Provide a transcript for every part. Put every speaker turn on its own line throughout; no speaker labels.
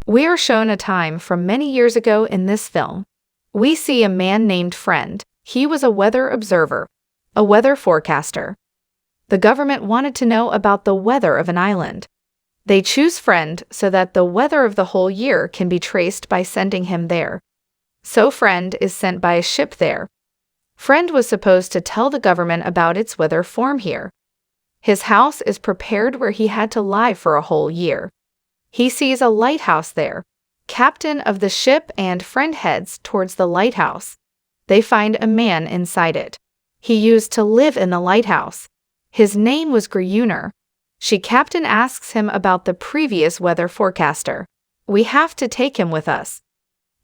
We are shown a time from many years ago in this film. We see a man named Friend. He was a weather observer, a weather forecaster. The government wanted to know about the weather of an island. They choose Friend so that the weather of the whole year can be traced by sending him there. So Friend is sent by a ship there. Friend was supposed to tell the government about its weather form here. His house is prepared where he had to lie for a whole year. He sees a lighthouse there. Captain of the ship and Friend heads towards the lighthouse. They find a man inside it. He used to live in the lighthouse. His name was Gruyuner. Captain asks him about the previous weather forecaster. We have to take him with us.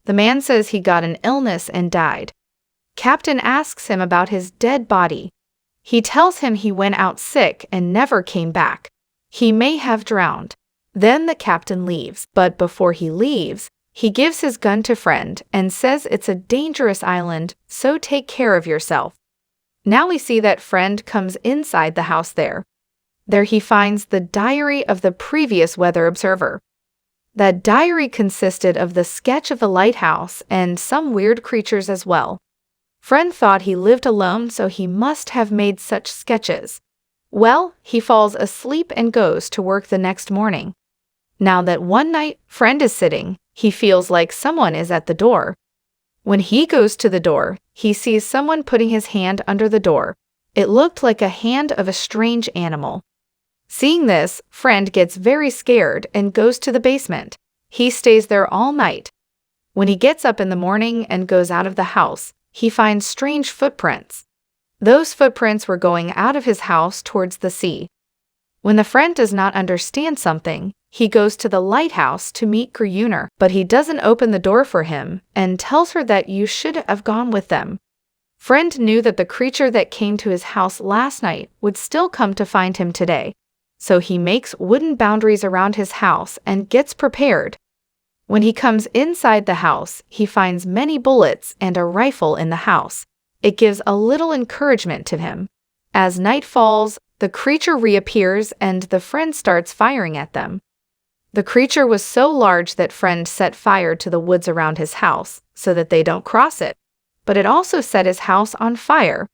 The man says he got an illness and died. Captain asks him about his dead body. He tells him he went out sick and never came back. He may have drowned. Then the captain leaves, but before he leaves, he gives his gun to Friend and says it's a dangerous island, so take care of yourself. Now we see that Friend comes inside the house there. There he finds the diary of the previous weather observer. That diary consisted of the sketch of the lighthouse and some weird creatures as well. Friend thought he lived alone, so he must have made such sketches. Well, he falls asleep and goes to work the next morning. Now that one night Friend is sitting, he feels like someone is at the door. When he goes to the door, he sees someone putting his hand under the door. It looked like a hand of a strange animal. Seeing this, Friend gets very scared and goes to the basement. He stays there all night. When he gets up in the morning and goes out of the house, he finds strange footprints. Those footprints were going out of his house towards the sea. When the Friend does not understand something, he goes to the lighthouse to meet Gruyuner, but he doesn't open the door for him and tells her that you should have gone with them. Friend knew that the creature that came to his house last night would still come to find him today, so he makes wooden boundaries around his house and gets prepared. When he comes inside the house, he finds many bullets and a rifle in the house. It gives a little encouragement to him. As night falls, the creature reappears and the Friend starts firing at them. The creature was so large that Friend set fire to the woods around his house so that they don't cross it, but it also set his house on fire.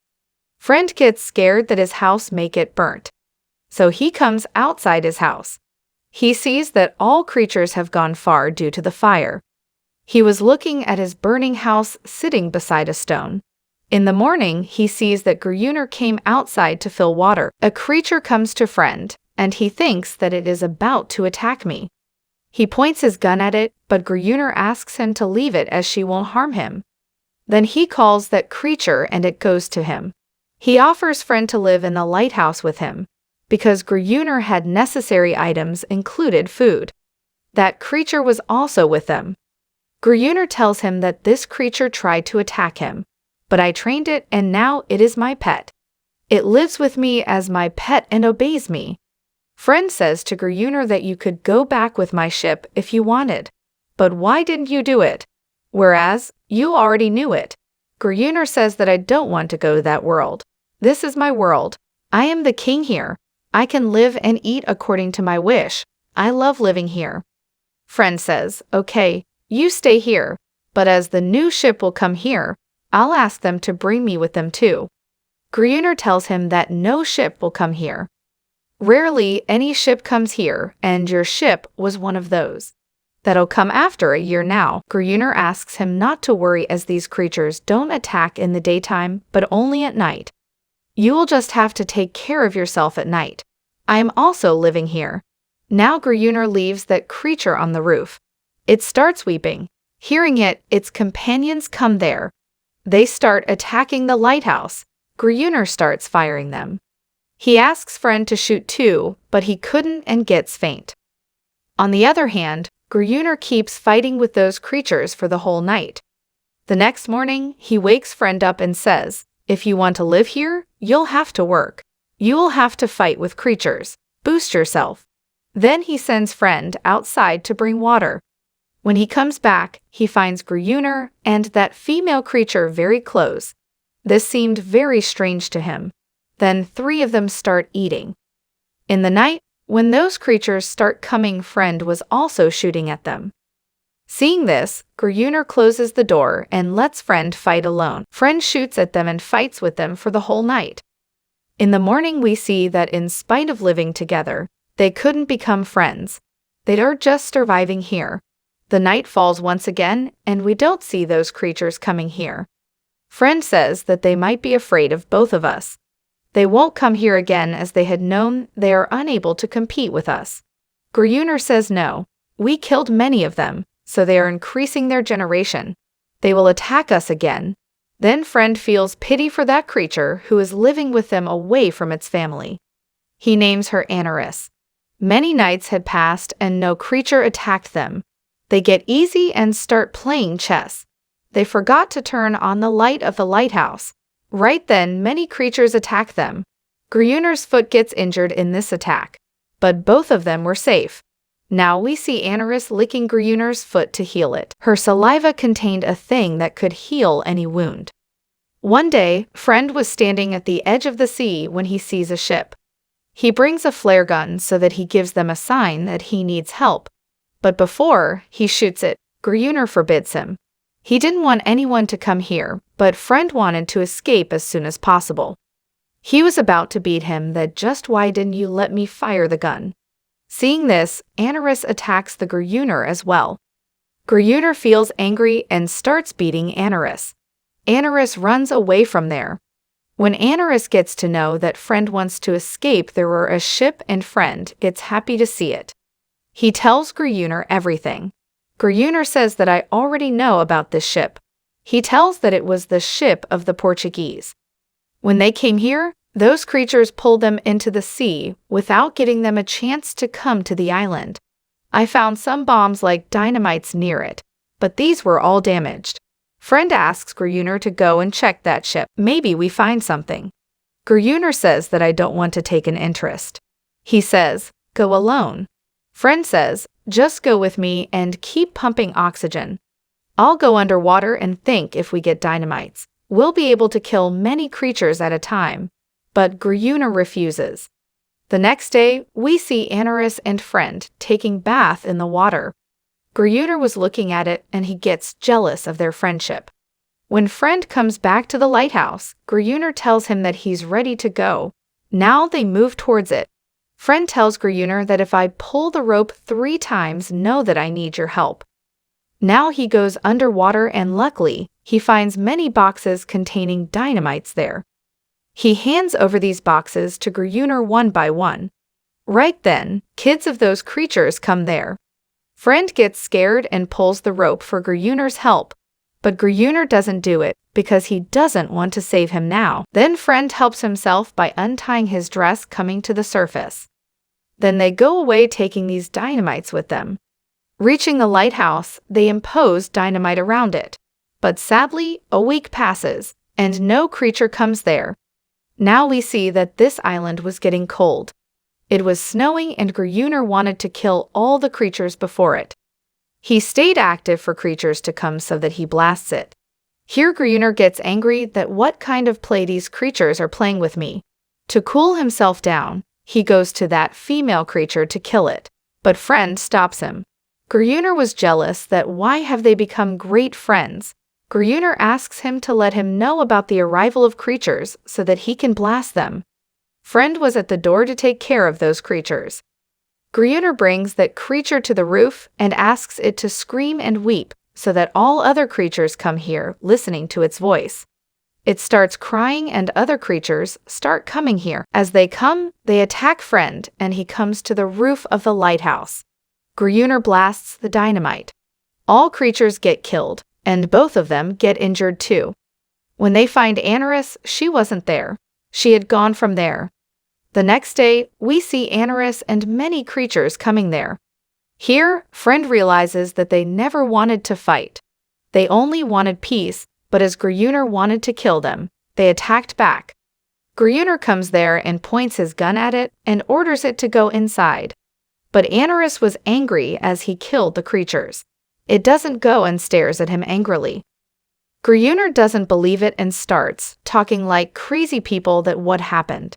Friend gets scared that his house may get burnt, so he comes outside his house. He sees that all creatures have gone far due to the fire. He was looking at his burning house sitting beside a stone. In the morning, he sees that Gruyuner came outside to fill water. A creature comes to Friend, and he thinks that it is about to attack me. He points his gun at it, but Gruyuner asks him to leave it as she won't harm him. Then he calls that creature and it goes to him. He offers Friend to live in the lighthouse with him, because Gruyuner had necessary items included food. That creature was also with them. Gruyuner tells him that this creature tried to attack him, but I trained it and now it is my pet. It lives with me as my pet and obeys me. Friend says to Gruyuner that you could go back with my ship if you wanted. But why didn't you do it? Whereas, you already knew it. Gruyuner says that I don't want to go to that world. This is my world. I am the king here. I can live and eat according to my wish. I love living here. Friend says, okay, you stay here, but as the new ship will come here, I'll ask them to bring me with them too. Gruyuner tells him that no ship will come here. Rarely any ship comes here, and your ship was one of those. That'll come after a year now. Gruyuner asks him not to worry as these creatures don't attack in the daytime, but only at night. You will just have to take care of yourself at night. I am also living here. Now Gruyuner leaves that creature on the roof. It starts weeping. Hearing it, its companions come there. They start attacking the lighthouse. Gruyuner starts firing them. He asks Friend to shoot too, but he couldn't and gets faint. On the other hand, Gruyuner keeps fighting with those creatures for the whole night. The next morning, he wakes Friend up and says, if you want to live here, you'll have to work. You will have to fight with creatures. Boost yourself. Then he sends Friend outside to bring water. When he comes back, he finds Gruyuner and that female creature very close. This seemed very strange to him. Then 3 of them start eating. In the night, when those creatures start coming, Friend was also shooting at them. Seeing this, Gruyner closes the door and lets Friend fight alone. Friend shoots at them and fights with them for the whole night. In the morning we see that in spite of living together, they couldn't become friends. They are just surviving here. The night falls once again, and we don't see those creatures coming here. Friend says that they might be afraid of both of us. They won't come here again as they had known they are unable to compete with us. Gruyner says no, we killed many of them, so they are increasing their generation. They will attack us again. Then Friend feels pity for that creature who is living with them away from its family. He names her Anarus. Many nights had passed and no creature attacked them. They get easy and start playing chess. They forgot to turn on the light of the lighthouse. Right then, many creatures attack them. Gruyner's foot gets injured in this attack, but both of them were safe. Now we see Anarus licking Gruyner's foot to heal it. Her saliva contained a thing that could heal any wound. One day, Friend was standing at the edge of the sea when he sees a ship. He brings a flare gun so that he gives them a sign that he needs help. But before he shoots it, Gruyner forbids him. He didn't want anyone to come here, but Friend wanted to escape as soon as possible. He was about to beat him that just why didn't you let me fire the gun? Seeing this, Anarus attacks the Gruyner as well. Gruyner feels angry and starts beating Anarus. Anarus runs away from there. When Anarus gets to know that Friend wants to escape, there were a ship and Friend gets happy to see it. He tells Gruyner everything. Gruyner says that I already know about this ship. He tells that it was the ship of the Portuguese. When they came here, those creatures pulled them into the sea without getting them a chance to come to the island. I found some bombs like dynamites near it, but these were all damaged. Friend asks Gruyner to go and check that ship. Maybe we find something. Gruyner says that I don't want to take an interest. He says, go alone. Friend says, just go with me and keep pumping oxygen. I'll go underwater and think if we get dynamites, we'll be able to kill many creatures at a time. But Gruyner refuses. The next day, we see Anarus and Friend taking bath in the water. Gruyner was looking at it and he gets jealous of their friendship. When Friend comes back to the lighthouse, Gruyner tells him that he's ready to go. Now they move towards it. Friend tells Gruyner that if I pull the rope 3 times, know that I need your help. Now he goes underwater and luckily, he finds many boxes containing dynamites there. He hands over these boxes to Gruyner one by one. Right then, kids of those creatures come there. Friend gets scared and pulls the rope for Gruyner's help, but Gruyner doesn't do it because he doesn't want to save him now. Then Friend helps himself by untying his dress coming to the surface. Then they go away taking these dynamites with them. Reaching the lighthouse, they impose dynamite around it. But sadly, a week passes, and no creature comes there. Now we see that this island was getting cold. It was snowing and Gruyner wanted to kill all the creatures before it. He stayed active for creatures to come so that he blasts it. Here Gruyner gets angry that what kind of play these creatures are playing with me. To cool himself down, he goes to that female creature to kill it, but Friend stops him. Gruyner was jealous that why have they become great friends. Gruyner asks him to let him know about the arrival of creatures so that he can blast them. Friend was at the door to take care of those creatures. Gruyner brings that creature to the roof and asks it to scream and weep so that all other creatures come here listening to its voice. It starts crying and other creatures start coming here. As they come, they attack Friend and he comes to the roof of the lighthouse. Gruyner blasts the dynamite. All creatures get killed, and both of them get injured too. When they find Anarus, she wasn't there. She had gone from there. The next day, we see Anarus and many creatures coming there. Here, Friend realizes that they never wanted to fight. They only wanted peace, but as Gruyner wanted to kill them, they attacked back. Gruyner comes there and points his gun at it and orders it to go inside. But Anarus was angry as he killed the creatures. It doesn't go and stares at him angrily. Gruyner doesn't believe it and starts talking like crazy people that what happened.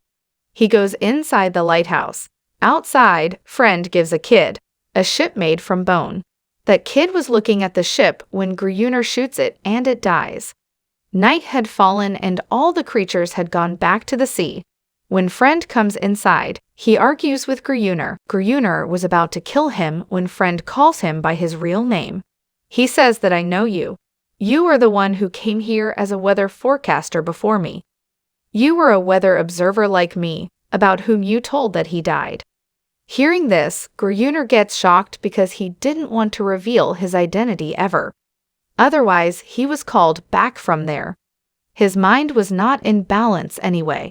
He goes inside the lighthouse. Outside, Friend gives a kid a ship made from bone. That kid was looking at the ship when Gruyner shoots it and it dies. Night had fallen and all the creatures had gone back to the sea. When Friend comes inside, he argues with Gruyner. Gruyner was about to kill him when Friend calls him by his real name. He says that I know you. You are the one who came here as a weather forecaster before me. You were a weather observer like me, about whom you told that he died. Hearing this, Gruyner gets shocked because he didn't want to reveal his identity ever. Otherwise, he was called back from there. His mind was not in balance anyway.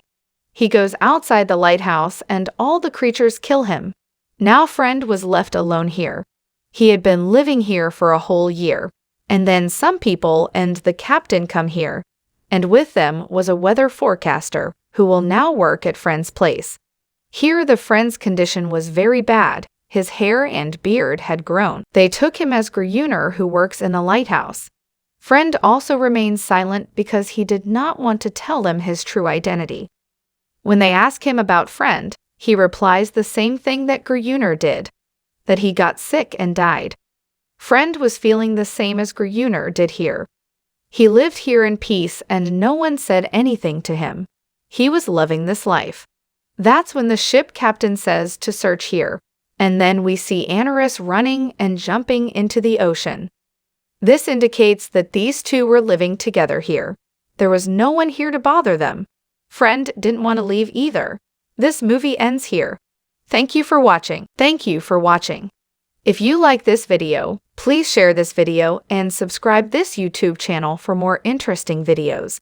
He goes outside the lighthouse and all the creatures kill him. Now Friend was left alone here. He had been living here for a whole year. And then some people and the captain come here. And with them was a weather forecaster who will now work at Friend's place. Here the Friend's condition was very bad. His hair and beard had grown. They took him as Gruyner, who works in the lighthouse. Friend also remains silent because he did not want to tell them his true identity. When they ask him about Friend, he replies the same thing that Gruyner did, that he got sick and died. Friend was feeling the same as Gruyner did here. He lived here in peace and no one said anything to him. He was loving this life. That's when the ship captain says to search here. And then we see Anaris running and jumping into the ocean. This indicates that these two were living together here. There was no one here to bother them. Friend didn't want to leave either. This movie ends here. Thank you for watching. If you like this video, please share this video and subscribe this YouTube channel for more interesting videos.